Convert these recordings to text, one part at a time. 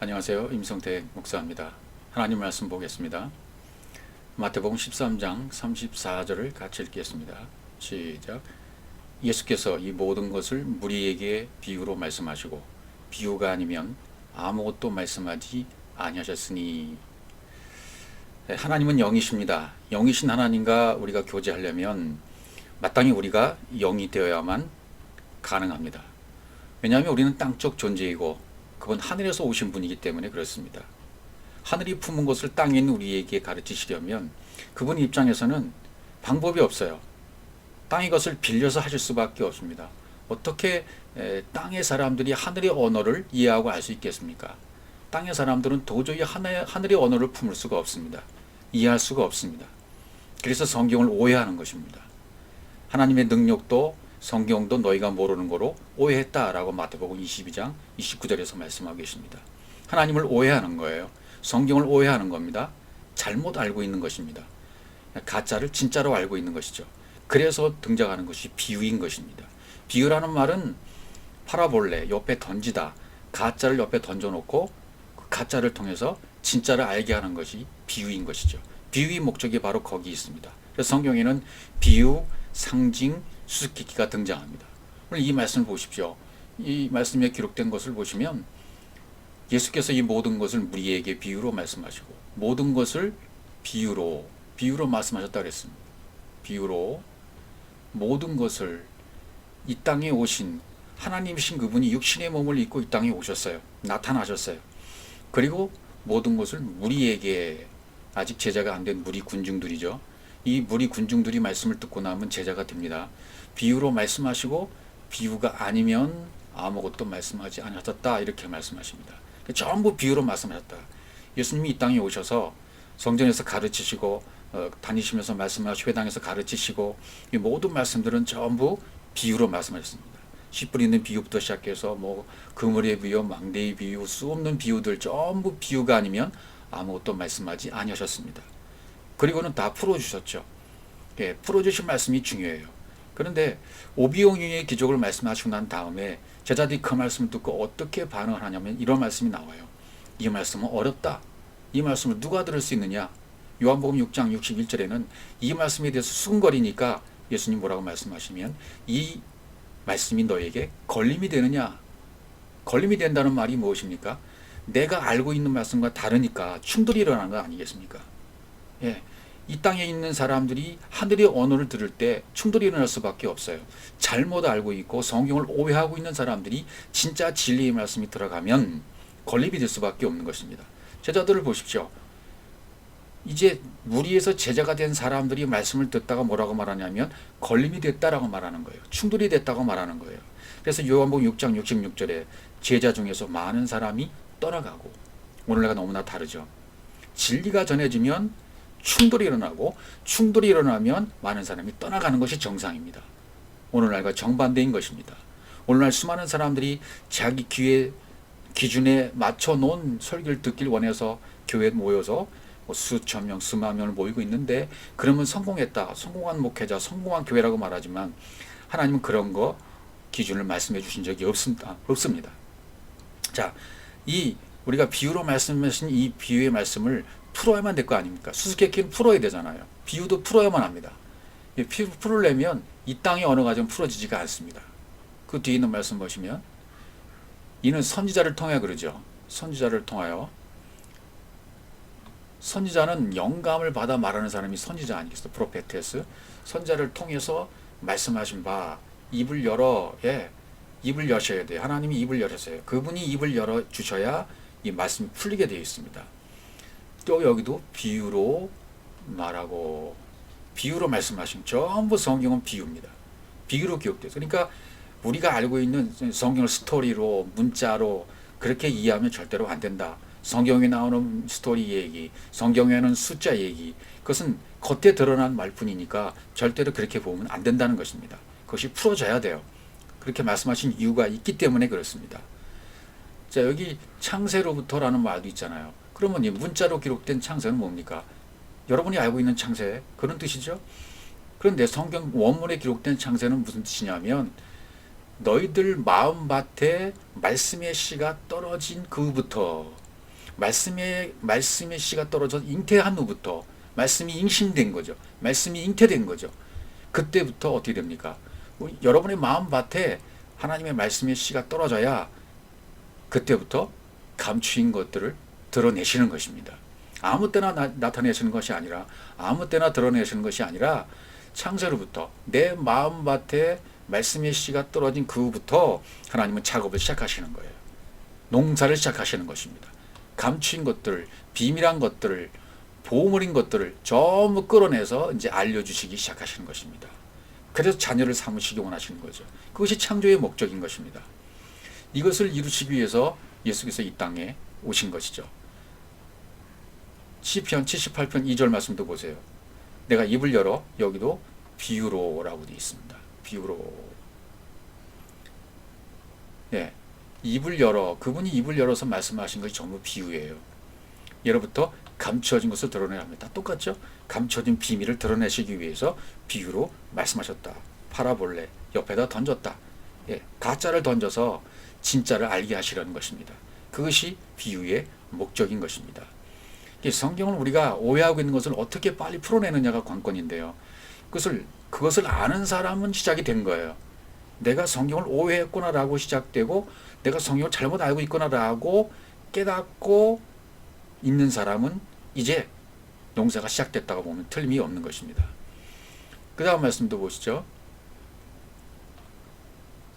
안녕하세요. 임성택 목사입니다. 하나님 말씀 보겠습니다. 마태복음 13장 34절을 같이 읽겠습니다. 시작. 예수께서 이 모든 것을 무리에게 비유로 말씀하시고 비유가 아니면 아무것도 말씀하지 아니하셨으니. 하나님은 영이십니다. 영이신 하나님과 우리가 교제하려면 마땅히 우리가 영이 되어야만 가능합니다. 왜냐하면 우리는 땅적 존재이고 그분 하늘에서 오신 분이기 때문에 그렇습니다. 하늘이 품은 것을 땅에 있는 우리에게 가르치시려면 그분 입장에서는 방법이 없어요. 땅의 것을 빌려서 하실 수밖에 없습니다. 어떻게 땅의 사람들이 하늘의 언어를 이해하고 알 수 있겠습니까? 땅의 사람들은 도저히 하늘의 언어를 품을 수가 없습니다. 이해할 수가 없습니다. 그래서 성경을 오해하는 것입니다. 하나님의 능력도 성경도 너희가 모르는 거로 오해했다라고 마태복음 22장 29절에서 말씀하고 계십니다. 하나님을 오해하는 거예요. 성경을 오해하는 겁니다. 잘못 알고 있는 것입니다. 가짜를 진짜로 알고 있는 것이죠. 그래서 등장하는 것이 비유인 것입니다. 비유라는 말은 파라볼레, 옆에 던지다, 가짜를 옆에 던져놓고 그 가짜를 통해서 진짜를 알게 하는 것이 비유인 것이죠. 비유의 목적이 바로 거기 있습니다. 그래서 성경에는 비유, 상징, 수수께끼가 등장합니다. 오늘 이 말씀을 보십시오. 이 말씀에 기록된 것을 보시면 예수께서 이 모든 것을 무리에게 비유로 말씀하시고 모든 것을 비유로 말씀하셨다고 했습니다. 비유로 모든 것을 이 땅에 오신 하나님이신 그분이 육신의 몸을 입고 이 땅에 오셨어요. 나타나셨어요. 그리고 모든 것을 무리에게, 아직 제자가 안 된 무리 군중들이죠. 이 무리 군중들이 말씀을 듣고 나면 제자가 됩니다. 비유로 말씀하시고 비유가 아니면 아무것도 말씀하지 않으셨다, 이렇게 말씀하십니다. 전부 비유로 말씀하셨다. 예수님이 이 땅에 오셔서 성전에서 가르치시고 다니시면서 말씀하시고 회당에서 가르치시고 이 모든 말씀들은 전부 비유로 말씀하셨습니다. 씨 뿌리는 비유부터 시작해서 그물의 비유, 망대의 비유, 수 없는 비유들 전부 비유가 아니면 아무것도 말씀하지 아니하셨습니다. 그리고는 다 풀어주셨죠. 예, 풀어주신 말씀이 중요해요. 그런데 오비용의 기적을 말씀하시고 난 다음에 제자들이 그 말씀을 듣고 어떻게 반응을 하냐면 이런 말씀이 나와요. 이 말씀은 어렵다. 이 말씀을 누가 들을 수 있느냐? 요한복음 6장 61절에는 이 말씀에 대해서 수근거리니까 예수님 뭐라고 말씀하시면 이 말씀이 너에게 걸림이 되느냐? 걸림이 된다는 말이 무엇입니까? 내가 알고 있는 말씀과 다르니까 충돌이 일어나는 거 아니겠습니까? 예, 이 땅에 있는 사람들이 하늘의 언어를 들을 때 충돌이 일어날 수밖에 없어요. 잘못 알고 있고 성경을 오해하고 있는 사람들이 진짜 진리의 말씀이 들어가면 걸림이 될 수밖에 없는 것입니다. 제자들을 보십시오. 이제 무리에서 제자가 된 사람들이 말씀을 듣다가 뭐라고 말하냐면 걸림이 됐다라고 말하는 거예요. 충돌이 됐다고 말하는 거예요. 그래서 요한복음 6장 66절에 제자 중에서 많은 사람이 떠나가고, 오늘날과 너무나 다르죠. 진리가 전해지면 충돌이 일어나고, 충돌이 일어나면 많은 사람이 떠나가는 것이 정상입니다. 오늘날과 정반대인 것입니다. 오늘날 수많은 사람들이 자기 기준에 맞춰 놓은 설교를 듣길 원해서 교회에 모여서 수천 명, 수만 명을 모이고 있는데, 그러면 성공했다, 성공한 목회자, 성공한 교회라고 말하지만 하나님은 그런 거 기준을 말씀해 주신 적이 없습니다. 자, 우리가 비유로 말씀하신 이 비유의 말씀을 풀어야만 될 거 아닙니까? 수수께끼는 풀어야 되잖아요. 비유도 풀어야만 합니다. 풀으려면 이 땅의 언어가 좀 풀어지지가 않습니다. 그 뒤에 있는 말씀 보시면 이는 선지자를 통해 그러죠. 선지자를 통하여. 선지자는 영감을 받아 말하는 사람이 선지자 아니겠어요? 프로페테스. 선지자를 통해서 말씀하신 바 입을 열어, 입을 여셔야 돼요. 하나님이 입을 열었어요. 그분이 입을 열어 주셔야 이 말씀이 풀리게 되어 있습니다. 또 여기도 비유로 말하고, 비유로 말씀하신, 전부 성경은 비유입니다. 비유로 기록돼서. 그러니까 우리가 알고 있는 성경을 스토리로, 문자로 그렇게 이해하면 절대로 안 된다. 성경에 나오는 스토리 얘기, 성경에는 숫자 얘기, 그것은 겉에 드러난 말뿐이니까 절대로 그렇게 보면 안 된다는 것입니다. 그것이 풀어져야 돼요. 그렇게 말씀하신 이유가 있기 때문에 그렇습니다. 자, 여기 창세로부터라는 말도 있잖아요. 그러면 이 문자로 기록된 창세는 뭡니까? 여러분이 알고 있는 창세, 그런 뜻이죠. 그런데 성경 원문에 기록된 창세는 무슨 뜻이냐면 너희들 마음밭에 말씀의 씨가 떨어진 그부터 말씀의 씨가 떨어져 잉태한 후부터 말씀이 임신된 거죠. 말씀이 잉태된 거죠. 그때부터 어떻게 됩니까? 여러분의 마음밭에 하나님의 말씀의 씨가 떨어져야 그때부터 감추인 것들을 드러내시는 것입니다. 아무 때나 나타내시는 것이 아니라, 아무 때나 드러내시는 것이 아니라 창세로부터 내 마음밭에 말씀의 씨가 떨어진 그 후부터 하나님은 작업을 시작하시는 거예요. 농사를 시작하시는 것입니다. 감추인 것들, 비밀한 것들을, 보물인 것들을 전부 끌어내서 이제 알려주시기 시작하시는 것입니다. 그래서 자녀를 삼으시기 원하시는 거죠. 그것이 창조의 목적인 것입니다. 이것을 이루시기 위해서 예수께서 이 땅에 오신 것이죠. 시편 78편 2절 말씀도 보세요. 내가 입을 열어, 여기도 비유로라고 되어 있습니다. 비유로. 예, 입을 열어, 그분이 입을 열어서 말씀하신 것이 전부 비유예요. 예로부터 감추어진 것을 드러내야 합니다. 똑같죠? 감춰진 비밀을 드러내시기 위해서 비유로 말씀하셨다. 파라볼레, 옆에다 던졌다. 예, 가짜를 던져서 진짜를 알게 하시려는 것입니다. 그것이 비유의 목적인 것입니다. 성경을 우리가 오해하고 있는 것을 어떻게 빨리 풀어내느냐가 관건인데요. 그것을 아는 사람은 시작이 된 거예요. 내가 성경을 오해했구나라고 시작되고, 내가 성경을 잘못 알고 있구나라고 깨닫고 있는 사람은 이제 농사가 시작됐다고 보면 틀림이 없는 것입니다. 그 다음 말씀도 보시죠.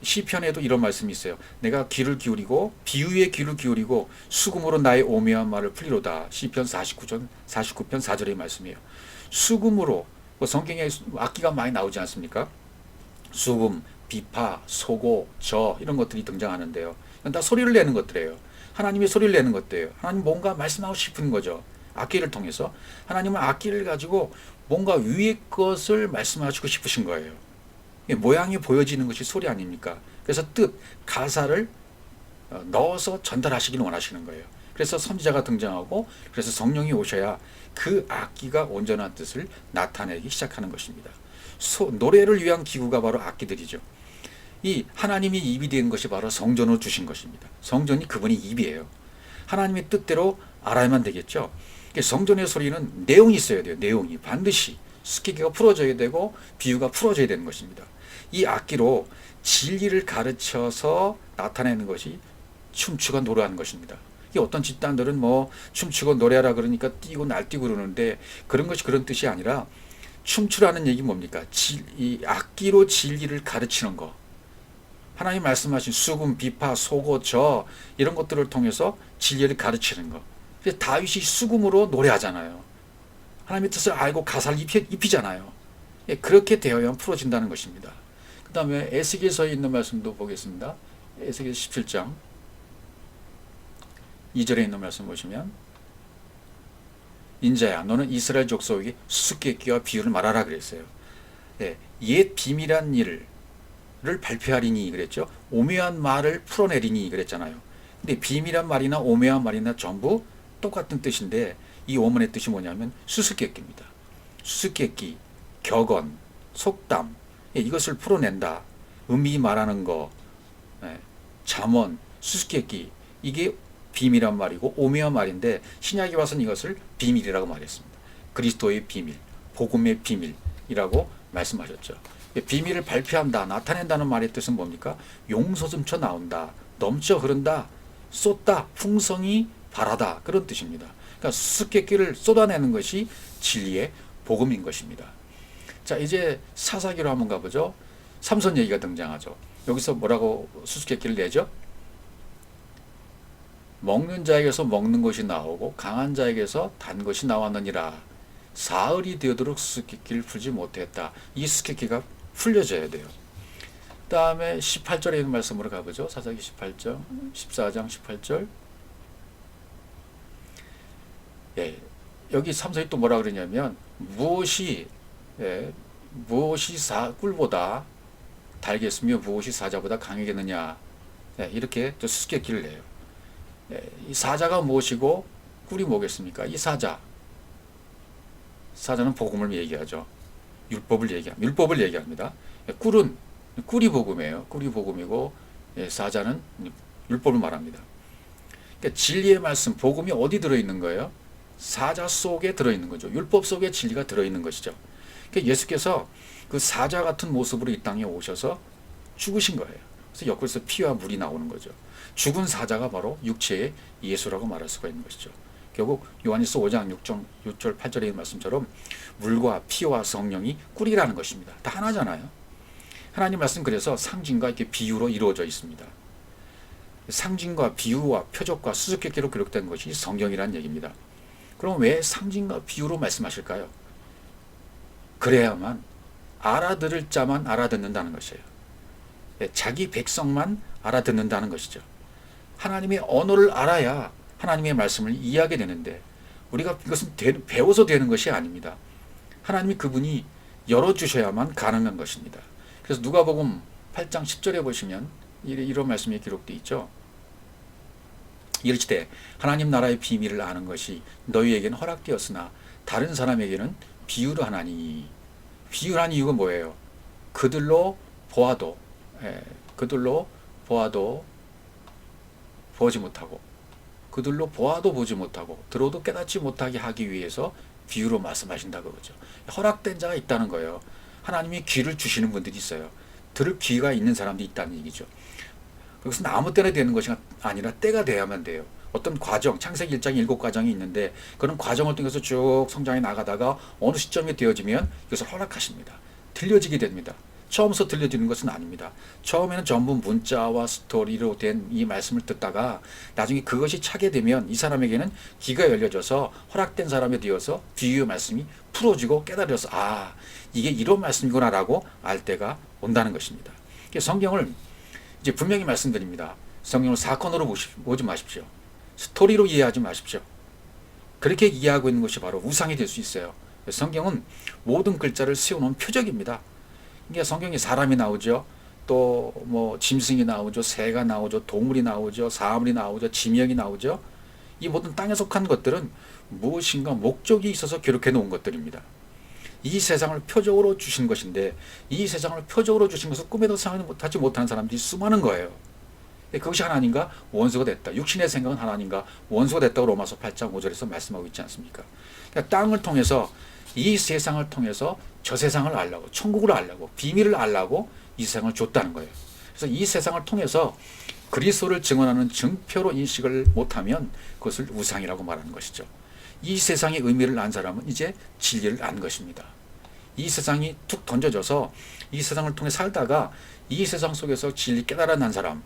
시편에도 이런 말씀이 있어요. 내가 귀를 기울이고, 비유에 귀를 기울이고 수금으로 나의 오묘한 말을 풀리로다. 시편 49편 4절의 말씀이에요. 수금으로, 성경에 악기가 많이 나오지 않습니까? 수금, 비파, 소고, 저 이런 것들이 등장하는데요. 다 소리를 내는 것들이에요. 하나님의 소리를 내는 것들이에요. 하나님 뭔가 말씀하고 싶은 거죠. 악기를 통해서. 하나님은 악기를 가지고 뭔가 위의 것을 말씀하시고 싶으신 거예요. 모양이 보여지는 것이 소리 아닙니까? 그래서 뜻, 가사를 넣어서 전달하시기를 원하시는 거예요. 그래서 선지자가 등장하고, 그래서 성령이 오셔야 그 악기가 온전한 뜻을 나타내기 시작하는 것입니다. 노래를 위한 기구가 바로 악기들이죠. 이 하나님이 입이 된 것이 바로 성전으로 주신 것입니다. 성전이 그분의 입이에요. 하나님의 뜻대로 알아야만 되겠죠. 성전의 소리는 내용이 있어야 돼요. 내용이 반드시 스키기가 풀어져야 되고 비유가 풀어져야 되는 것입니다. 이 악기로 진리를 가르쳐서 나타내는 것이 춤추고 노래하는 것입니다. 어떤 집단들은 뭐 춤추고 노래하라 그러니까 뛰고 날뛰고 그러는데, 그런 것이 그런 뜻이 아니라, 춤추라는 얘기 뭡니까? 이 악기로 진리를 가르치는 거. 하나님 말씀하신 수금, 비파, 소고, 저 이런 것들을 통해서 진리를 가르치는 거. 그래서 다윗이 수금으로 노래하잖아요. 하나님의 뜻을 알고 가사를 입히잖아요. 그렇게 되어야만 풀어진다는 것입니다. 그 다음에 에스겔서에 있는 말씀도 보겠습니다. 에스겔 17장 2절에 있는 말씀 보시면, 인자야 너는 이스라엘 족속에게 수수께끼와 비유를 말하라 그랬어요. 옛 비밀한 일을 발표하리니 그랬죠. 오묘한 말을 풀어내리니 그랬잖아요. 근데 비밀한 말이나 오묘한 말이나 전부 똑같은 뜻인데, 이 원문의 뜻이 뭐냐면 수수께끼입니다. 수수께끼, 격언, 속담, 이것을 풀어낸다. 음이 말하는 거, 잠언, 수수께끼, 이게 비밀한 말이고 오묘한 말인데, 신약에 와서는 이것을 비밀이라고 말했습니다. 그리스도의 비밀, 복음의 비밀이라고 말씀하셨죠. 비밀을 발표한다, 나타낸다는 말의 뜻은 뭡니까? 용솟음쳐 나온다, 넘쳐 흐른다, 쏟다, 풍성이 발하다, 그런 뜻입니다. 그러니까 수수께끼를 쏟아내는 것이 진리의 복음인 것입니다. 자, 이제 사사기로 한번 가보죠. 삼손 얘기가 등장하죠. 여기서 뭐라고 수수께끼를 내죠? 먹는 자에게서 먹는 것이 나오고 강한 자에게서 단 것이 나왔느니라. 사흘이 되도록 수수께끼를 풀지 못했다. 이 수수께끼가 풀려져야 돼요. 그 다음에 18절에 있는 말씀으로 가보죠. 사사기 18장, 14장 18절. 여기 삼손이 또 뭐라 그러냐면, 무엇이 꿀보다 달겠으며 무엇이 사자보다 강하겠느냐. 이렇게 또 수수께끼를 내요. 이 사자가 무엇이고 꿀이 뭐겠습니까? 이 사자는 복음을 얘기하죠. 율법을 얘기합니다. 꿀이 복음이에요. 꿀이 복음이고, 사자는 율법을 말합니다. 그러니까 진리의 말씀, 복음이 어디 들어있는 거예요? 사자 속에 들어있는 거죠. 율법 속에 진리가 들어있는 것이죠. 그러니까 예수께서 그 사자 같은 모습으로 이 땅에 오셔서 죽으신 거예요. 그래서 옆에서 피와 물이 나오는 거죠. 죽은 사자가 바로 육체의 예수라고 말할 수가 있는 것이죠. 결국 요한일서 5장 6절 8절의 말씀처럼 물과 피와 성령이 꿀이라는 것입니다. 다 하나잖아요. 하나님 말씀 그래서 상징과 이렇게 비유로 이루어져 있습니다. 상징과 비유와 표적과 수수께끼로 기록된 것이 성경이라는 얘기입니다. 그럼 왜 상징과 비유로 말씀하실까요? 그래야만 알아들을 자만 알아듣는다는 것이에요. 자기 백성만 알아듣는다는 것이죠. 하나님의 언어를 알아야 하나님의 말씀을 이해하게 되는데 우리가 이것은 배워서 되는 것이 아닙니다. 하나님이 그분이 열어주셔야만 가능한 것입니다. 그래서 누가복음 8장 10절에 보시면 이런 말씀이 기록되어 있죠. 이르시되 하나님 나라의 비밀을 아는 것이 너희에게는 허락되었으나 다른 사람에게는 비유로 하나니. 비유한 이유가 뭐예요? 그들로 보아도 보지 못하고 그들로 보아도 보지 못하고 들어도 깨닫지 못하게 하기 위해서 비유로 말씀하신다고 그러죠. 허락된 자가 있다는 거예요. 하나님이 귀를 주시는 분들이 있어요. 들을 귀가 있는 사람들이 있다는 얘기죠. 그것은 아무 때나 되는 것이 아니라 때가 돼야만 돼요. 어떤 과정, 창세기 1장 7과정이 있는데 그런 과정을 통해서 쭉 성장해 나가다가 어느 시점이 되어지면 이것을 허락하십니다. 들려지게 됩니다. 처음부터 들려지는 것은 아닙니다. 처음에는 전부 문자와 스토리로 된 이 말씀을 듣다가 나중에 그것이 차게 되면 이 사람에게는 귀가 열려져서 허락된 사람이 되어서 비유의 말씀이 풀어지고 깨달아서 아, 이게 이런 말씀이구나 라고 알 때가 온다는 것입니다. 성경을 이제 분명히 말씀드립니다. 성경을 사건으로 보지 마십시오. 스토리로 이해하지 마십시오. 그렇게 이해하고 있는 것이 바로 우상이 될 수 있어요. 성경은 모든 글자를 세워놓은 표적입니다. 그러니까 성경에 사람이 나오죠. 또 뭐 짐승이 나오죠. 새가 나오죠. 동물이 나오죠. 사물이 나오죠. 지명이 나오죠. 이 모든 땅에 속한 것들은 무엇인가 목적이 있어서 기록해 놓은 것들입니다. 이 세상을 표적으로 주신 것인데 이 세상을 표적으로 주신 것을 꿈에도 생각하지 못하는 사람들이 수많은 거예요. 그것이 하나님과 원수가 됐다. 육신의 생각은 하나님과 원수가 됐다고 로마서 8장 5절에서 말씀하고 있지 않습니까? 그러니까 땅을 통해서 이 세상을 통해서 저 세상을 알라고 천국을 알라고 비밀을 알라고 이 세상을 줬다는 거예요. 그래서 이 세상을 통해서 그리스도를 증언하는 증표로 인식을 못하면 그것을 우상이라고 말하는 것이죠. 이 세상의 의미를 안 사람은 이제 진리를 안 것입니다. 이 세상이 툭 던져져서 이 세상을 통해 살다가 이 세상 속에서 진리 깨달아난 사람,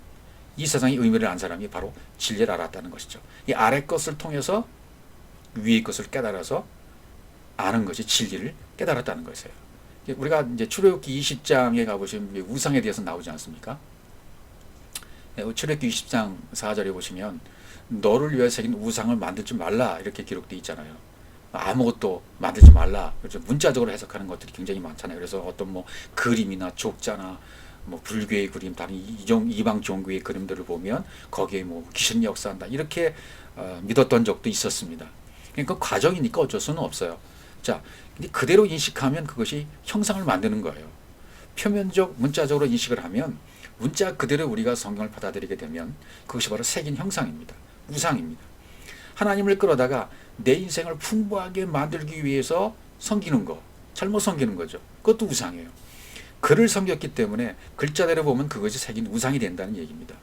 이 세상의 의미를 안 사람이 바로 진리를 알았다는 것이죠. 이 아래 것을 통해서 위의 것을 깨달아서 아는 것이 진리를 깨달았다는 것이에요. 우리가 이제 출애굽기 20장에 가보시면 우상에 대해서 나오지 않습니까? 출애굽기 20장 4절에 보시면 너를 위해 새긴 우상을 만들지 말라 이렇게 기록되어 있잖아요. 아무것도 만들지 말라. 그래서 문자적으로 해석하는 것들이 굉장히 많잖아요. 그래서 어떤 뭐 그림이나 족자나 뭐 불교의 그림, 다른 이방 종교의 그림들을 보면 거기에 뭐 귀신 역사한다 이렇게 믿었던 적도 있었습니다. 그러니까 과정이니까 어쩔 수는 없어요. 자, 근데 그대로 인식하면 그것이 형상을 만드는 거예요. 표면적 문자적으로 인식을 하면 문자 그대로 우리가 성경을 받아들이게 되면 그것이 바로 새긴 형상입니다. 우상입니다. 하나님을 끌어다가 내 인생을 풍부하게 만들기 위해서 섬기는 거, 잘못 섬기는 거죠. 그것도 우상이에요. 글을 섬겼기 때문에 글자대로 보면 그것이 새긴 우상이 된다는 얘기입니다.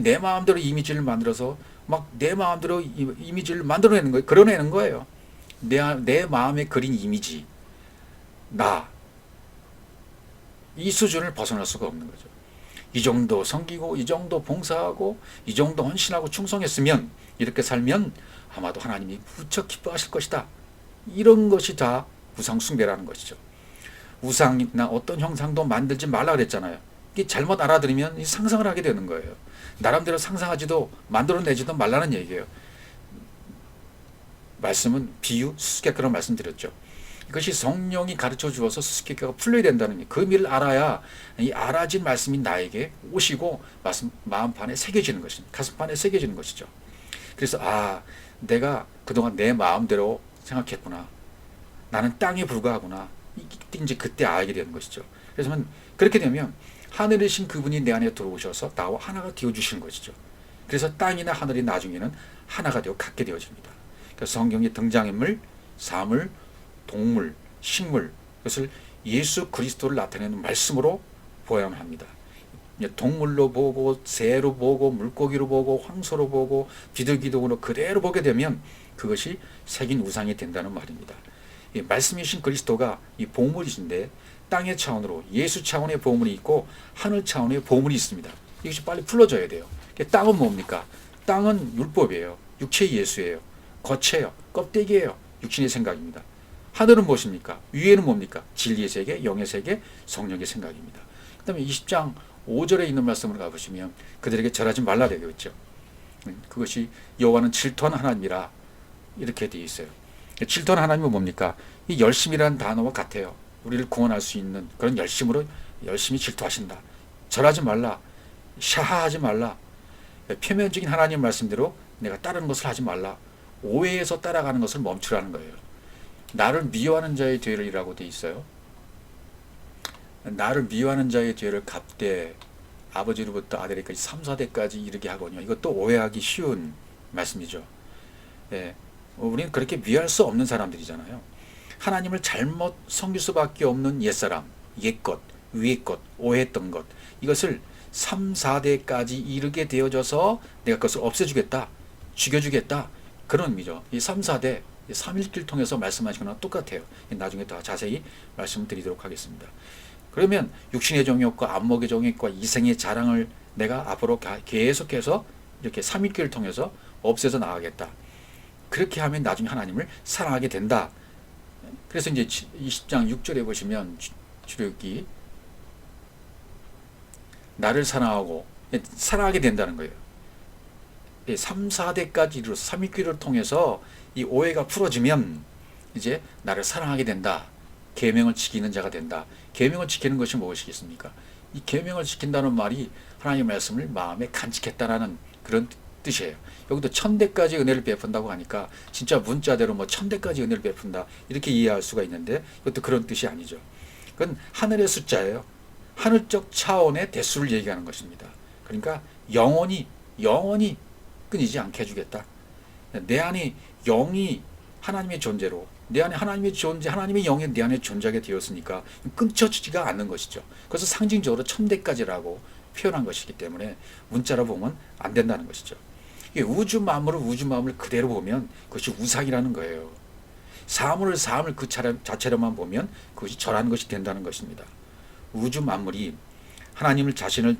내 마음대로 이미지를 만들어서 막 내 마음대로 이미지를 만들어내는 거예요. 그려내는 거예요. 내 마음에 그린 이미지, 이 수준을 벗어날 수가 없는 거죠. 이 정도 섬기고, 이 정도 봉사하고, 이 정도 헌신하고 충성했으면, 이렇게 살면 아마도 하나님이 무척 기뻐하실 것이다. 이런 것이 다 우상 숭배라는 것이죠. 우상이나 어떤 형상도 만들지 말라 그랬잖아요. 이게 잘못 알아들으면 상상을 하게 되는 거예요. 나름대로 상상하지도 만들어내지도 말라는 얘기예요. 말씀은 비유, 수수께끼로 말씀드렸죠. 이것이 성령이 가르쳐 주어서 수수께끼가 풀려야 된다는 그 의미를 알아야 이 알아진 말씀이 나에게 오시고 마음판에 새겨지는 것입니다. 가슴판에 새겨지는 것이죠. 그래서 내가 그동안 내 마음대로 생각했구나. 나는 땅에 불과하구나. 이제 그때 알게 되는 것이죠. 그래서 그렇게 되면 하늘이신 그분이 내 안에 들어오셔서 나와 하나가 되어주시는 것이죠. 그래서 땅이나 하늘이 나중에는 하나가 되어 갖게 되어집니다. 그러니까 성경의 등장인물, 사물, 동물, 식물, 그것을 예수 그리스도를 나타내는 말씀으로 보아야만 합니다. 동물로 보고 새로 보고 물고기로 보고 황소로 보고 비둘기등으로 그대로 보게 되면 그것이 새긴 우상이 된다는 말입니다. 말씀이신 그리스도가 이 보물이신데 땅의 차원으로 예수 차원의 보물이 있고 하늘 차원의 보물이 있습니다. 이것이 빨리 풀어져야 돼요. 땅은 뭡니까? 땅은 율법이에요. 육체의 예수예요. 겉이에요. 껍데기예요. 육신의 생각입니다. 하늘은 무엇입니까? 위에는 뭡니까? 진리의 세계, 영의 세계, 성령의 생각입니다. 그 다음에 20장 5절에 있는 말씀을 가보시면 그들에게 절하지 말라 되어 있죠. 그것이 여호와는 질투하는 하나님이라 이렇게 되어 있어요. 질투하는 하나님은 뭡니까? 이 열심이라는 단어와 같아요. 우리를 구원할 수 있는 그런 열심으로 열심히 질투하신다. 절하지 말라. 샤하하지 말라. 표면적인 하나님 말씀대로 내가 따르는 것을 하지 말라. 오해에서 따라가는 것을 멈추라는 거예요. 나를 미워하는 자의 죄를이라고 되어 있어요. 나를 미워하는 자의 죄를 갚되 아버지로부터 아들에게까지 3, 4대까지 이르게 하거든요. 이것도 오해하기 쉬운 말씀이죠. 예, 우리는 그렇게 미워할 수 없는 사람들이잖아요. 하나님을 잘못 섬길 수밖에 없는 옛사람, 옛것, 위의 것, 오해했던 것, 이것을 3, 4대까지 이르게 되어져서 내가 그것을 없애주겠다, 죽여주겠다, 그런 의미죠. 이 3, 4대, 3일길 통해서 말씀하신 거랑 똑같아요. 나중에 더 자세히 말씀드리도록 하겠습니다. 그러면 육신의 정욕과 안목의 정욕과 이생의 자랑을 내가 앞으로 계속해서 이렇게 3일길을 통해서 없애서 나가겠다. 그렇게 하면 나중에 하나님을 사랑하게 된다. 그래서 이제 20장 6절에 보시면 출애굽기 나를 사랑하게 된다는 거예요. 3, 4대까지 이르러서 3일길을 통해서 이 오해가 풀어지면 이제 나를 사랑하게 된다. 계명을 지키는 자가 된다. 계명을 지키는 것이 무엇이겠습니까? 이 계명을 지킨다는 말이 하나님의 말씀을 마음에 간직했다라는 그런 뜻이에요. 여기도 1000대까지 은혜를 베푼다고 하니까 진짜 문자대로 뭐 1000대까지 은혜를 베푼다 이렇게 이해할 수가 있는데 이것도 그런 뜻이 아니죠. 그건 하늘의 숫자예요. 하늘적 차원의 대수를 얘기하는 것입니다. 그러니까 영원히 끊이지 않게 해주겠다. 내 안에 영이 하나님의 존재로 내 안에 하나님의 존재, 하나님의 영이 내 안에 존재하게 되었으니까 끊쳐지지가 않는 것이죠. 그래서 상징적으로 1000대까지라고 표현한 것이기 때문에 문자로 보면 안 된다는 것이죠. 우주 만물을 그대로 보면 그것이 우상이라는 거예요. 사물을 그 자체로만 보면 그것이 절하는 것이 된다는 것입니다. 우주 만물이 하나님을 자신을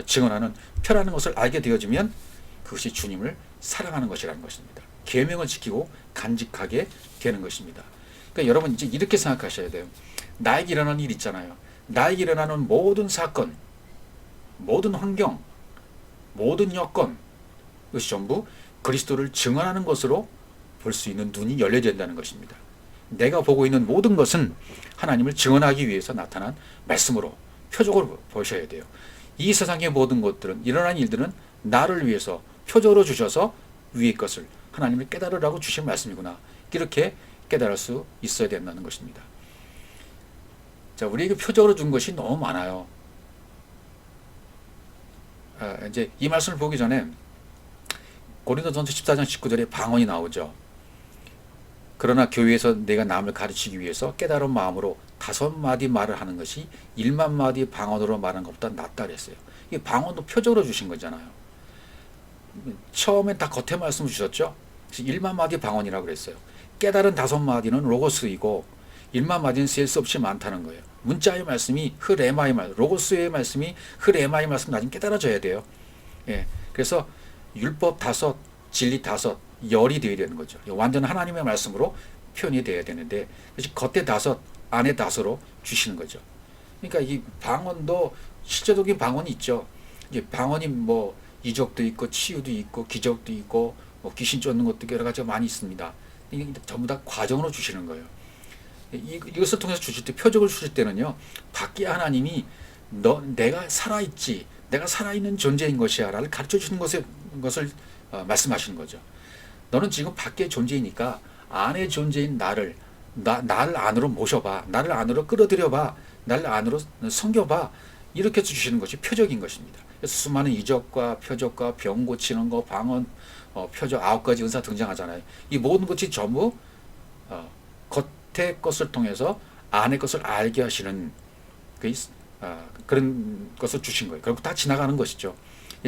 증언하는 표라는 것을 알게 되어지면 그것이 주님을 사랑하는 것이라는 것입니다. 계명을 지키고 간직하게 되는 것입니다. 그러니까 여러분 이제 이렇게 생각하셔야 돼요. 나에게 일어나는 일 있잖아요. 나에게 일어나는 모든 사건, 모든 환경, 모든 여건, 이것이 전부 그리스도를 증언하는 것으로 볼 수 있는 눈이 열려야 된다는 것입니다. 내가 보고 있는 모든 것은 하나님을 증언하기 위해서 나타난 말씀으로 표적으로 보셔야 돼요. 이 세상의 모든 것들은 일어난 일들은 나를 위해서 표적으로 주셔서 위의 것을 하나님을 깨달으라고 주신 말씀이구나. 이렇게 깨달을 수 있어야 된다는 것입니다. 자, 우리에게 표적으로 준 것이 너무 많아요. 이제 이 말씀을 보기 전에 고린도전서 14장 19절에 방언이 나오죠. 그러나 교회에서 내가 남을 가르치기 위해서 깨달은 마음으로 5마디 말을 하는 것이 1만 마디 방언으로 말하는 것보다 낫다 그랬어요. 이 방언도 표적으로 주신 거잖아요. 처음엔 다 겉에 말씀을 주셨죠. 그래서 1만 마디 방언이라고 그랬어요. 깨달은 5마디는 로고스이고 1만 마디는 셀 수 없이 많다는 거예요. 문자의 말씀이 흐레마의 말씀, 로고스의 말씀이 흐레마의 말씀 나중에 깨달아져야 돼요. 예, 그래서 율법 5, 진리 5, 열이 되어야 되는 거죠. 완전 하나님의 말씀으로 표현이 되어야 되는데 겉에 5, 안에 5로 주시는 거죠. 그러니까 이 방언도 실제적인 방언이 있죠. 이제 방언이 뭐 이적도 있고 치유도 있고 기적도 있고 뭐 귀신 쫓는 것도 여러 가지가 많이 있습니다. 이게 전부 다 과정으로 주시는 거예요. 이것을 통해서 주실 때 표적을 주실 때는요. 밖에 하나님이 내가 살아있지, 내가 살아있는 존재인 것이야 라를 가르쳐 주시는 것을 말씀하시는 거죠. 너는 지금 밖의 존재이니까 안의 존재인 나를 안으로 모셔봐, 나를 안으로 끌어들여봐, 나를 안으로 섬겨봐, 이렇게 주시는 것이 표적인 것입니다. 그래서 수많은 이적과 표적과 병 고치는 거, 방언, 표적 9가지 은사 등장하잖아요. 이 모든 것이 전부 겉의 것을 통해서 안의 것을 알게 하시는 그런 것을 주신 거예요. 그리고 다 지나가는 것이죠.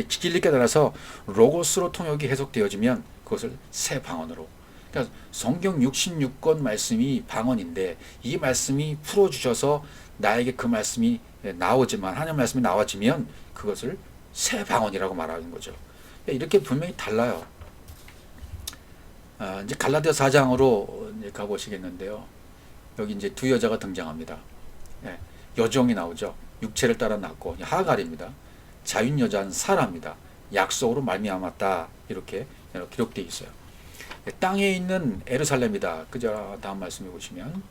진리 깨달아서 로고스로 통역이 해석되어지면 그것을 새 방언으로. 그러니까 성경 66권 말씀이 방언인데 이 말씀이 풀어주셔서 나에게 그 말씀이 나오지만 하나님 말씀이 나와지면 그것을 새 방언이라고 말하는 거죠. 이렇게 분명히 달라요. 이제 갈라디아 4장으로 이제 가보시겠는데요. 여기 이제 두 여자가 등장합니다. 여종이 나오죠. 육체를 따라 낳고 하갈입니다. 자윤 여자는 사라입니다. 약속으로 말미암았다 이렇게 기록되어 있어요. 땅에 있는 에르살렘이다. 그저 다음 말씀해 보시면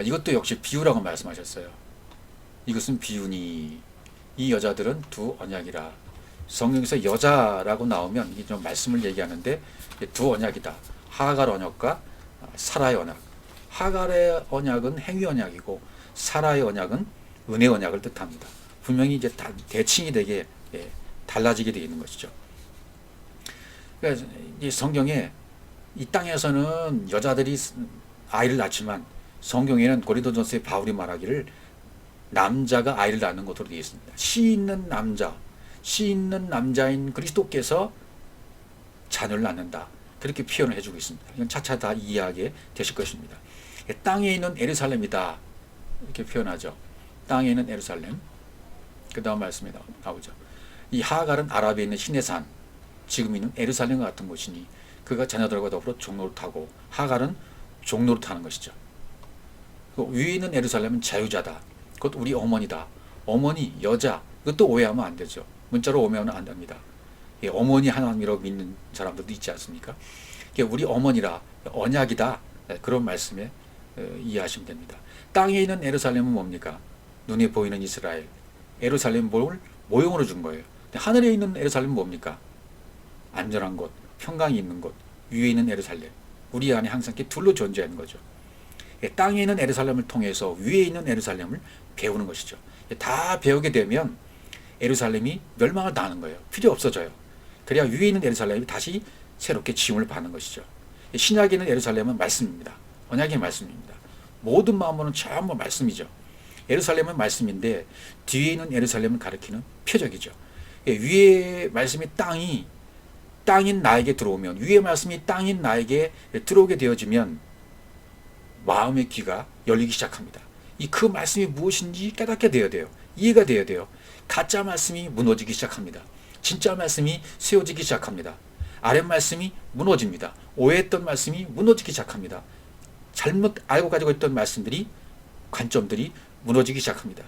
이것도 역시 비유라고 말씀하셨어요. 이것은 비유니 이 여자들은 두 언약이라. 성경에서 여자라고 나오면 이게 좀 말씀을 얘기하는데 두 언약이다. 하갈 언약과 사라의 언약. 하갈의 언약은 행위 언약이고 사라의 언약은 은혜 언약을 뜻합니다. 분명히 이제 대칭이 되게 달라지게 되어 있는 것이죠. 그러니까 이 성경에 이 땅에서는 여자들이 아이를 낳지만 성경에는 고린도전서에 바울이 말하기를 남자가 아이를 낳는 것으로 되어 있습니다. 씨 있는 남자인 그리스도께서 자녀를 낳는다. 그렇게 표현을 해주고 있습니다. 이건 차차 다 이해하게 되실 것입니다. 땅에 있는 에르살렘이다. 이렇게 표현하죠. 땅에 있는 에르살렘. 그 다음 말씀에 나오죠. 이 하갈은 아랍에 있는 신의 산, 지금 있는 에르살렘과 같은 곳이니 그가 자녀들과 더불어 종로를 타고 하갈은 종로를 타는 것이죠. 그 위에 있는 에르살렘은 자유자다. 그것 우리 어머니다. 어머니, 여자. 이것도 오해하면 안 되죠. 문자로 오해하면 안 됩니다. 어머니 하나님이라고 믿는 사람들도 있지 않습니까? 우리 어머니라 언약이다. 그런 말씀에 이해하시면 됩니다. 땅에 있는 에르살렘은 뭡니까? 눈에 보이는 이스라엘. 에르살렘 뭘 모형으로 준 거예요. 하늘에 있는 에르살렘은 뭡니까? 안전한 곳, 평강이 있는 곳, 위에 있는 에르살렘. 우리 안에 항상 이렇게 둘로 존재하는 거죠. 땅에 있는 에르살렘을 통해서 위에 있는 에르살렘을 배우는 것이죠. 다 배우게 되면 에르살렘이 멸망을 당하는 거예요. 필요 없어져요. 그래야 위에 있는 에르살렘이 다시 새롭게 지음을 받는 것이죠. 신약에 있는 에르살렘은 말씀입니다. 언약의 말씀입니다. 모든 마음으로는 전부 말씀이죠. 에르살렘은 말씀인데 뒤에 있는 에르살렘을 가리키는 표적이죠. 위에 말씀이 땅인 나에게 들어오면, 위에 말씀이 땅인 나에게 들어오게 되어지면 마음의 귀가 열리기 시작합니다. 그 말씀이 무엇인지 깨닫게 되어야 돼요. 이해가 되어야 돼요. 가짜 말씀이 무너지기 시작합니다. 진짜 말씀이 세워지기 시작합니다. 아랫 말씀이 무너집니다. 오해했던 말씀이 무너지기 시작합니다. 잘못 알고 가지고 있던 말씀들이, 관점들이 무너지기 시작합니다.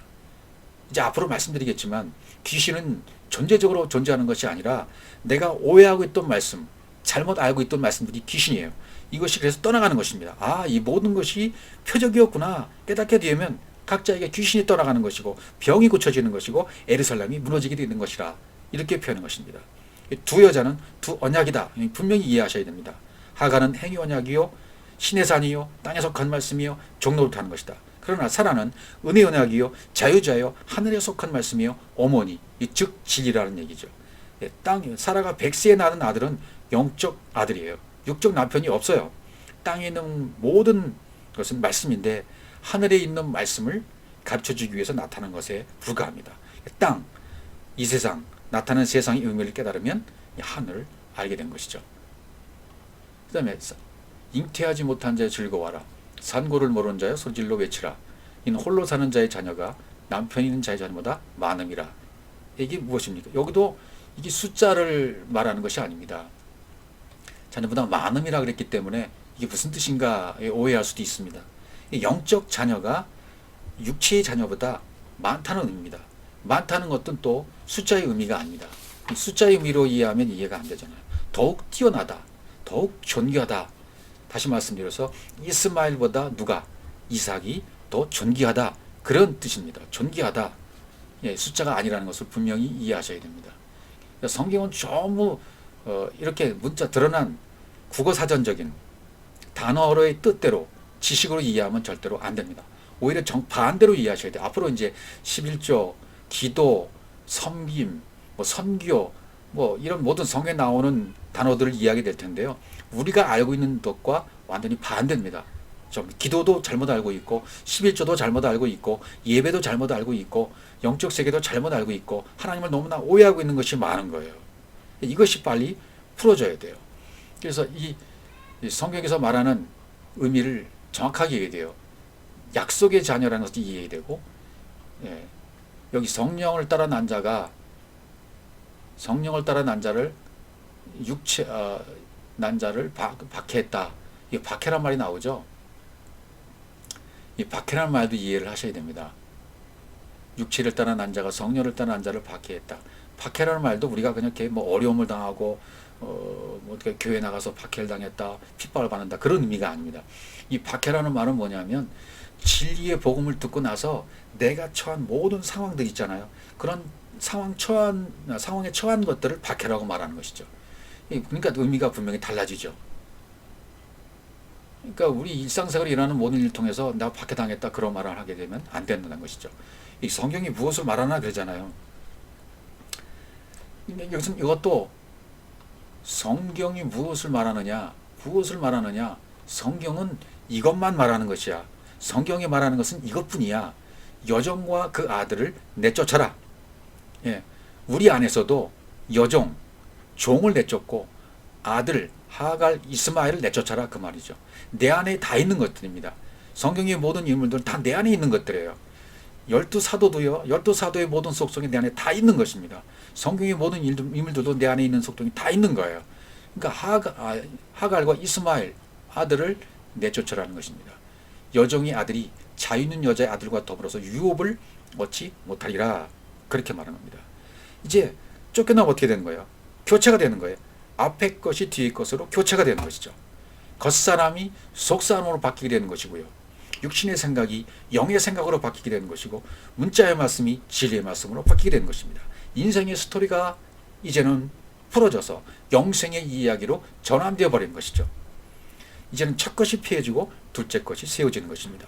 이제 앞으로 말씀드리겠지만 귀신은 존재적으로 존재하는 것이 아니라 내가 오해하고 있던 말씀, 잘못 알고 있던 말씀들이 귀신이에요. 이것이 그래서 떠나가는 것입니다. 이 모든 것이 표적이었구나 깨닫게 되면 각자에게 귀신이 떠나가는 것이고 병이 고쳐지는 것이고 에르살렘이 무너지게 되는 것이라 이렇게 표현한 것입니다. 두 여자는 두 언약이다. 분명히 이해하셔야 됩니다. 하갈은 행위 언약이요, 신의 산이요, 땅에 속한 말씀이요, 종로를 타는 것이다. 그러나 사라는 은혜 언약이요, 자유자요, 하늘에 속한 말씀이요, 어머니, 즉 진리라는 얘기죠. 사라가 100세에 낳은 아들은 영적 아들이에요. 육적 남편이 없어요. 땅에 있는 모든 것은 말씀인데 하늘에 있는 말씀을 가르쳐주기 위해서 나타난 것에 불과합니다. 땅, 이 세상, 나타나는 세상의 의미를 깨달으면 하늘을 알게 된 것이죠. 그 다음에 잉태하지 못한 자여 즐거워하라. 산고를 모르는 자여 소질로 외치라. 이는 홀로 사는 자의 자녀가 남편 있는 자의 자녀보다 많음이라. 이게 무엇입니까? 여기도 이게 숫자를 말하는 것이 아닙니다. 자녀보다 많음이라 그랬기 때문에 이게 무슨 뜻인가 오해할 수도 있습니다. 영적 자녀가 육체의 자녀보다 많다는 의미입니다. 많다는 것은 또 숫자의 의미가 아닙니다. 숫자의 의미로 이해하면 이해가 안 되잖아요. 더욱 뛰어나다, 더욱 존귀하다. 다시 말씀드려서 이스마엘보다 누가? 이삭이 더 존귀하다. 그런 뜻입니다. 존귀하다. 숫자가 아니라는 것을 분명히 이해하셔야 됩니다. 성경은 전부 이렇게 문자 드러난 국어사전적인 단어로의 뜻대로 지식으로 이해하면 절대로 안 됩니다. 오히려 정반대로 이해하셔야 돼요. 앞으로 이제 11조, 기도, 섬김, 선교, 뭐 이런 모든 성경에 나오는 단어들을 이해하게 될 텐데요. 우리가 알고 있는 것과 완전히 반대입니다. 좀 기도도 잘못 알고 있고 11조도 잘못 알고 있고 예배도 잘못 알고 있고 영적 세계도 잘못 알고 있고 하나님을 너무나 오해하고 있는 것이 많은 거예요. 이것이 빨리 풀어져야 돼요. 그래서 이 성경에서 말하는 의미를 정확하게 이해해야 돼요. 약속의 자녀라는 것을 이해해야 되고, 예, 여기 성령을 따라 난 자가 성령을 따라 난 자를 난 자를 박해했다. 이 박해란 말이 나오죠. 이 박해란 말도 이해를 하셔야 됩니다. 육체를 따라 난 자가 성령을 따라 난 자를 박해했다. 박해라는 말도 우리가 그냥 이렇게 뭐 어려움을 당하고 뭐 어떻게 교회 나가서 박해를 당했다, 핍박을 받는다, 그런 의미가 아닙니다. 이 박해라는 말은 뭐냐면 진리의 복음을 듣고 나서 내가 처한 모든 상황들 있잖아요. 그런 상황에 처한 것들을 박해라고 말하는 것이죠. 그러니까 의미가 분명히 달라지죠. 그러니까 우리 일상생활에 일어나는 모든 일을 통해서 나 박해당했다 그런 말을 하게 되면 안 된다는 것이죠. 이 성경이 무엇을 말하나 그러잖아요. 여기서 이것도 성경이 무엇을 말하느냐, 성경은 이것만 말하는 것이야. 성경이 말하는 것은 이것뿐이야. 여종과 그 아들을 내쫓아라. 예, 우리 안에서도 여종, 종을 내쫓고 아들, 하갈, 이스마엘을 내쫓아라 그 말이죠. 내 안에 다 있는 것들입니다. 성경의 모든 인물들은 다 내 안에 있는 것들이에요. 12사도도요. 12사도의 모든 속성이 내 안에 다 있는 것입니다. 성경의 모든 인물들도 내 안에 있는 속성이 다 있는 거예요. 그러니까 하갈과 이스마엘 아들을 내쫓으라는 것입니다. 여종의 아들이 자유 있는 여자의 아들과 더불어서 유업을 얻지 못하리라. 그렇게 말하는 겁니다. 이제 쫓겨나면 어떻게 되는 거예요? 교체가 되는 거예요. 앞에 것이 뒤의 것으로 교체가 되는 것이죠. 겉사람이 속사람으로 바뀌게 되는 것이고요. 육신의 생각이 영의 생각으로 바뀌게 되는 것이고 문자의 말씀이 진리의 말씀으로 바뀌게 되는 것입니다. 인생의 스토리가 이제는 풀어져서 영생의 이야기로 전환되어 버린 것이죠. 이제는 첫 것이 피해지고 둘째 것이 세워지는 것입니다.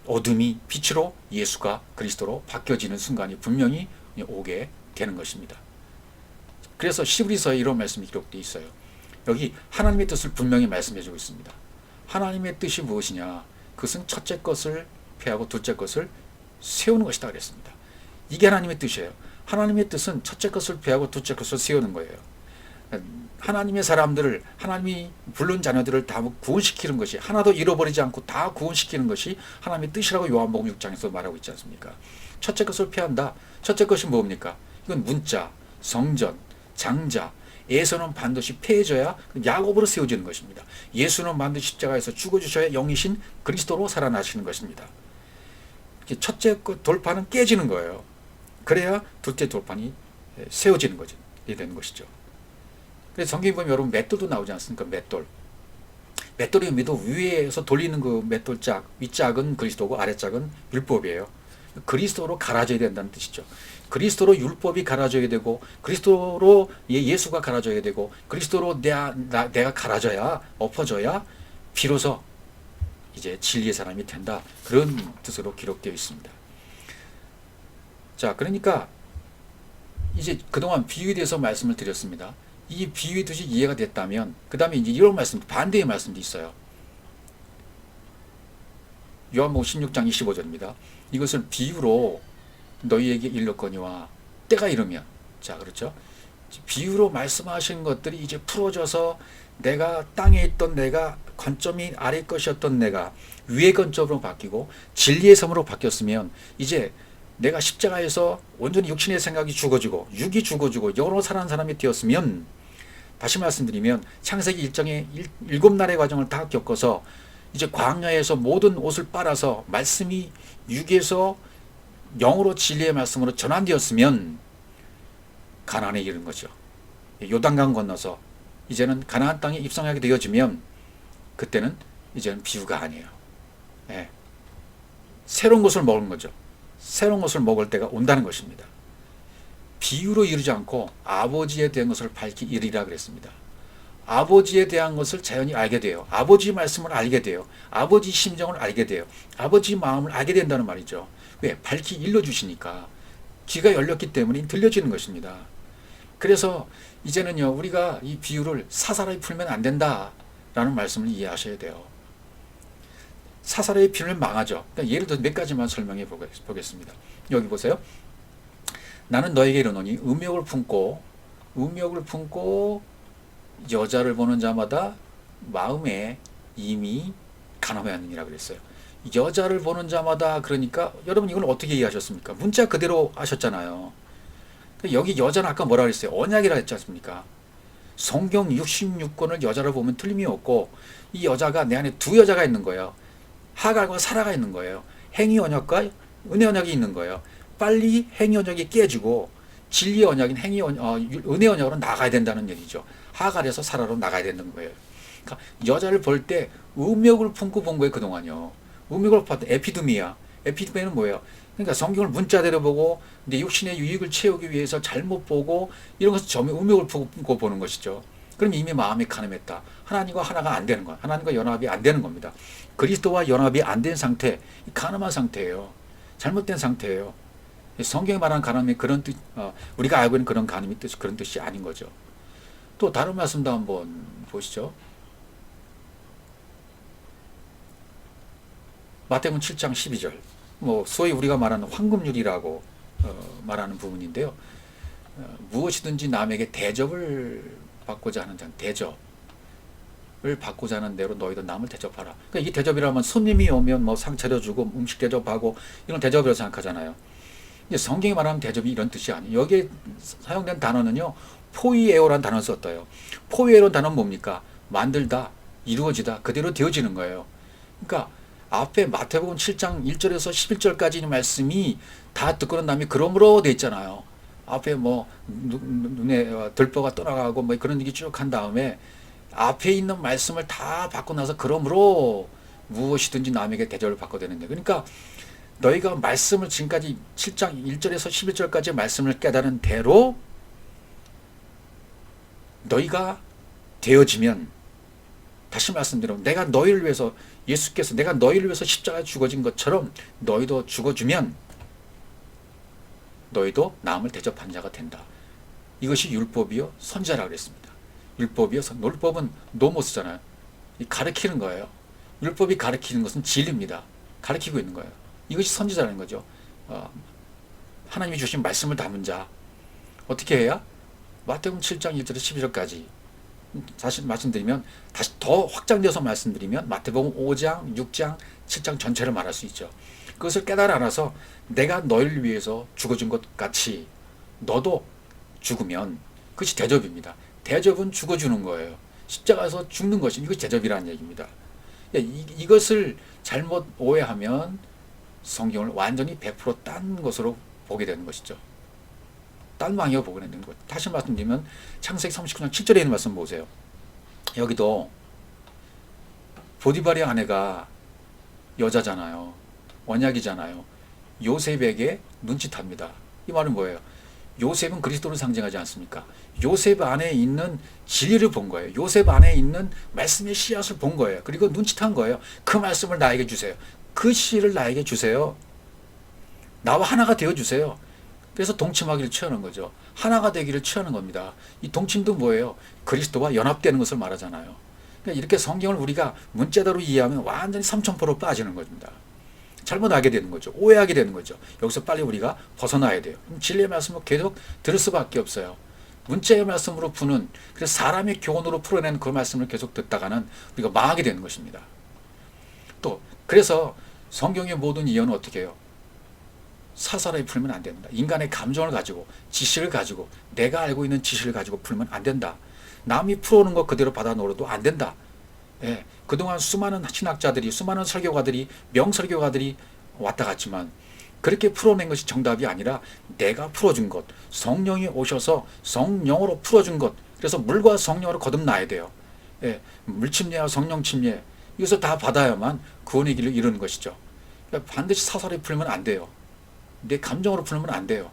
어둠이 빛으로 예수가 그리스도로 바뀌어지는 순간이 분명히 오게 되는 것입니다. 그래서 시브리서에 이런 말씀이 기록되어 있어요. 여기 하나님의 뜻을 분명히 말씀해 주고 있습니다. 하나님의 뜻이 무엇이냐? 그것은 첫째 것을 폐하고 둘째 것을 세우는 것이다 그랬습니다. 이게 하나님의 뜻이에요. 하나님의 뜻은 첫째 것을 폐하고 둘째 것을 세우는 거예요. 하나님의 사람들을, 하나님이 부른 자녀들을 다 구원시키는 것이, 하나도 잃어버리지 않고 다 구원시키는 것이 하나님의 뜻이라고 요한복음 6장에서 말하고 있지 않습니까? 첫째 것을 폐한다. 첫째 것이 뭡니까? 이건 문자, 성전, 장자, 에서는 반드시 폐해져야 야곱으로 세워지는 것입니다. 예수는 반드시 십자가에서 죽어주셔야 영이신 그리스도로 살아나시는 것입니다. 첫째 돌판은 깨지는 거예요. 그래야 둘째 돌판이 세워지는 거죠. 이게 되는 것이죠. 그래서 성경에 보면 여러분 맷돌도 나오지 않습니까? 맷돌의 의미도 위에서 돌리는 그 맷돌짝, 윗짝은 그리스도고 아랫짝은 율법이에요. 그리스도로 갈아져야 된다는 뜻이죠. 그리스도로 율법이 갈아져야 되고 그리스도로 예수가 갈아져야 되고 그리스도로 내가 갈아져야, 엎어져야 비로소 이제 진리의 사람이 된다. 그런 뜻으로 기록되어 있습니다. 자, 그러니까 이제 그동안 비유에 대해서 말씀을 드렸습니다. 이 비유의 뜻이 이해가 됐다면 그 다음에 이제 이런 말씀, 반대의 말씀도 있어요. 요한복음 16장 25절입니다. 이것을 비유로 너희에게 일렀거니와 때가 이르면, 자, 그렇죠? 비유로 말씀하신 것들이 이제 풀어져서 내가 땅에 있던 내가 관점이 아래 것이었던 내가 위의 관점으로 바뀌고 진리의 섬으로 바뀌었으면 이제 내가 십자가에서 온전히 육신의 생각이 죽어지고 육이 죽어지고 영으로 살아난 사람이 되었으면, 다시 말씀드리면 창세기 1장의 7날의 과정을 다 겪어서 이제 광야에서 모든 옷을 빨아서 말씀이 육에서 영으로 진리의 말씀으로 전환되었으면 가나안에 이른 거죠. 요단강 건너서 이제는 가나안 땅에 입성하게 되어지면 그때는 이제는 비유가 아니에요. 네. 새로운 것을 먹는 거죠. 새로운 것을 먹을 때가 온다는 것입니다. 비유로 이르지 않고 아버지에 대한 것을 밝히 이르리라 그랬습니다. 아버지에 대한 것을 자연히 알게 돼요. 아버지 말씀을 알게 돼요. 아버지 심정을 알게 돼요. 아버지 마음을 알게 된다는 말이죠. 왜? 밝히 일러주시니까. 귀가 열렸기 때문에 들려지는 것입니다. 그래서 이제는요, 우리가 이 비유를 사사로이 풀면 안 된다라는 말씀을 이해하셔야 돼요. 사사로이 풀면 망하죠. 그러니까 예를 들어 몇 가지만 설명해 보겠습니다. 여기 보세요. 나는 너에게 이르노니 의욕을 품고 여자를 보는 자마다 마음에 이미 가늠하였느니라 그랬어요. 여자를 보는 자마다, 그러니까 여러분 이걸 어떻게 이해하셨습니까? 문자 그대로 하셨잖아요. 여기 여자는 아까 뭐라 그랬어요? 언약이라 했지 않습니까? 성경 66권을 여자를 보면 틀림이 없고, 이 여자가 내 안에 두 여자가 있는 거예요. 하갈과 사라가 있는 거예요. 행위 언약과 은혜 언약이 있는 거예요. 빨리 행위 언약이 깨지고 진리 언약인 은혜 언약으로 나가야 된다는 얘기죠. 하갈에서 사라로 나가야 되는 거예요. 그러니까 여자를 볼 때 음욕을 품고 본 거예요, 그동안요. 음욕을 봤다. 에피드미아는 뭐예요? 그러니까 성경을 문자대로 보고 내 육신의 유익을 채우기 위해서 잘못 보고 이런 것을 점에 음욕을 품고 보는 것이죠. 그럼 이미 마음이 가늠했다. 하나님과 하나가 안 되는 거야. 하나님과 연합이 안 되는 겁니다. 그리스도와 연합이 안 된 상태, 가늠한 상태예요. 잘못된 상태예요. 성경이 말하는 가늠이 그런 뜻, 우리가 알고 있는 그런 가늠이 그런 뜻이 아닌 거죠. 또 다른 말씀도 한번 보시죠. 마태복음 7장 12절. 소위 우리가 말하는 황금률이라고 말하는 부분인데요. 무엇이든지 남에게 대접을 받고자 하는 자, 대접을 받고자 하는 대로 너희도 남을 대접하라. 그러니까 이게 대접이라면 손님이 오면 상 차려주고 음식 대접하고 이런 대접이라고 생각하잖아요. 근데 성경이 말하는 대접이 이런 뜻이 아니에요. 여기에 사용된 단어는요, 포이에오라는 단어를 썼어요. 포이에오라는 단어는 뭡니까? 만들다, 이루어지다, 그대로 되어지는 거예요. 그러니까 앞에 마태복음 7장 1절에서 11절까지 말씀이 다 듣고 난 다음에 그러므로 돼 있잖아요. 앞에 눈에 들보가 떠나가고 그런 얘기 쭉 한 다음에 앞에 있는 말씀을 다 받고 나서 그러므로 무엇이든지 남에게 대접을 받고 되는데, 그러니까 너희가 말씀을 지금까지 7장 1절에서 11절까지 말씀을 깨달은 대로 너희가 되어지면, 다시 말씀드리면 내가 너희를 위해서, 예수께서 내가 너희를 위해서 십자가에 죽어진 것처럼 너희도 죽어주면 너희도 남을 대접한 자가 된다. 이것이 율법이요 선지자라고 그랬습니다. 율법은 노모스잖아요. 가르치는 거예요. 율법이 가르치는 것은 진리입니다. 가르치고 있는 거예요. 이것이 선지자라는 거죠. 하나님이 주신 말씀을 담은 자. 어떻게 해야? 마태복음 7장 1절에서 12절까지 다시 말씀드리면, 다시 더 확장되어서 말씀드리면 마태복음 5장, 6장, 7장 전체를 말할 수 있죠. 그것을 깨달아 알아서 내가 너희를 위해서 죽어준 것 같이 너도 죽으면, 그것이 대접입니다. 대접은 죽어주는 거예요. 십자가에서 죽는 것이, 이것이 대접이라는 얘기입니다. 이것을 잘못 오해하면 성경을 완전히 100%딴 것으로 보게 되는 것이죠. 딴 방향으로 보게 되는 것. 다시 말씀드리면 창세기 39장 7절에 있는 말씀 보세요. 여기도 보디발의 아내가 여자잖아요. 언약이잖아요. 요셉에게 눈짓합니다. 이 말은 뭐예요? 요셉은 그리스도를 상징하지 않습니까? 요셉 안에 있는 진리를 본 거예요. 요셉 안에 있는 말씀의 씨앗을 본 거예요. 그리고 눈짓한 거예요. 그 말씀을 나에게 주세요. 그 씨를 나에게 주세요. 나와 하나가 되어주세요. 그래서 동침하기를 취하는 거죠. 하나가 되기를 취하는 겁니다. 이 동침도 뭐예요? 그리스도와 연합되는 것을 말하잖아요. 그러니까 이렇게 성경을 우리가 문자대로 이해하면 완전히 3000% 빠지는 겁니다. 잘못 알게 되는 거죠. 오해하게 되는 거죠. 여기서 빨리 우리가 벗어나야 돼요. 진리의 말씀을 계속 들을 수밖에 없어요. 문자의 말씀으로 푸는, 그래서 사람의 교훈으로 풀어내는 그 말씀을 계속 듣다가는 우리가 망하게 되는 것입니다. 또 그래서 성경의 모든 예언은 어떻게 해요? 사사로이 풀면 안 된다. 인간의 감정을 가지고, 지식을 가지고, 내가 알고 있는 지식을 가지고 풀면 안 된다. 남이 풀어오는 거 그대로 받아 놓아도 안 된다. 예, 그동안 수많은 신학자들이, 수많은 설교가들이, 명설교가들이 왔다 갔지만 그렇게 풀어낸 것이 정답이 아니라 내가 풀어준 것, 성령이 오셔서 성령으로 풀어준 것, 그래서 물과 성령으로 거듭나야 돼요. 예, 물침례와 성령 침례, 이것을 다 받아야만 구원의 길을 이루는 것이죠. 그러니까 반드시 사사로이 풀면 안 돼요. 내 감정으로 풀면 안 돼요.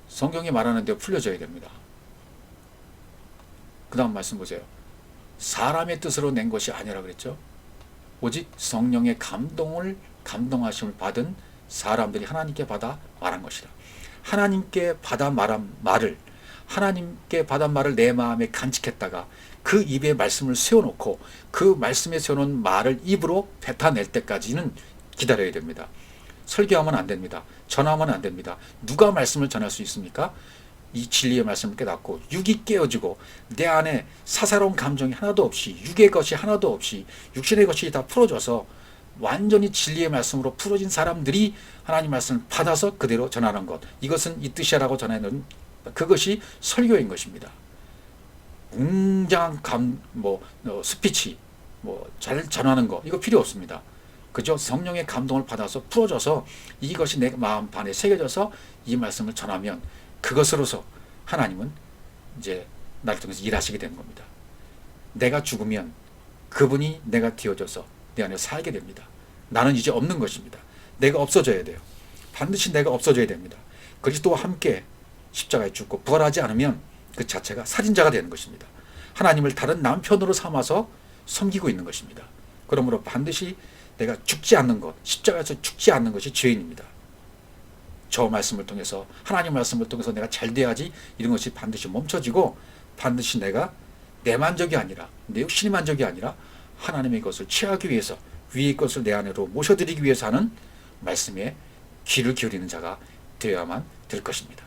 성경이 말하는 대로 풀려져야 됩니다. 그 다음 말씀 보세요. 사람의 뜻으로 낸 것이 아니라 그랬죠. 오직 성령의 감동하심을 받은 사람들이 하나님께 받아 말한 것이다. 하나님께 받아 말한 말을 하나님께 받은 말을 내 마음에 간직했다가 그 입에 말씀을 세워놓고 그 말씀에 세워놓은 말을 입으로 뱉어낼 때까지는 기다려야 됩니다. 설교하면 안 됩니다. 전하면 안 됩니다. 누가 말씀을 전할 수 있습니까? 이 진리의 말씀을 깨닫고 육이 깨어지고 내 안에 사사로운 감정이 하나도 없이 육의 것이 하나도 없이 육신의 것이 다 풀어져서 완전히 진리의 말씀으로 풀어진 사람들이 하나님 말씀을 받아서 그대로 전하는 것, 이것은 이 뜻이라고 전하는 그것이 설교인 것입니다. 웅장한 스피치 잘 전하는 거 이거 필요 없습니다. 그저 성령의 감동을 받아서 풀어져서 이것이 내 마음 반에 새겨져서 이 말씀을 전하면 그것으로서 하나님은 이제 나를 통해서 일하시게 되는 겁니다. 내가 죽으면 그분이 내가 되어져서 내 안에 살게 됩니다. 나는 이제 없는 것입니다. 내가 없어져야 돼요. 반드시 내가 없어져야 됩니다. 그리스도와 함께 십자가에 죽고 부활하지 않으면 그 자체가 살인자가 되는 것입니다. 하나님을 다른 남편으로 삼아서 섬기고 있는 것입니다. 그러므로 반드시 내가 죽지 않는 것, 십자가에서 죽지 않는 것이 죄인입니다. 저 말씀을 통해서 하나님 말씀을 통해서 내가 잘 돼야지 이런 것이 반드시 멈춰지고 반드시 내가 내 만족이 아니라 내 육신의 만족이 아니라 하나님의 것을 취하기 위해서 위의 것을 내 안으로 모셔드리기 위해서 하는 말씀에 귀를 기울이는 자가 되어야만 될 것입니다.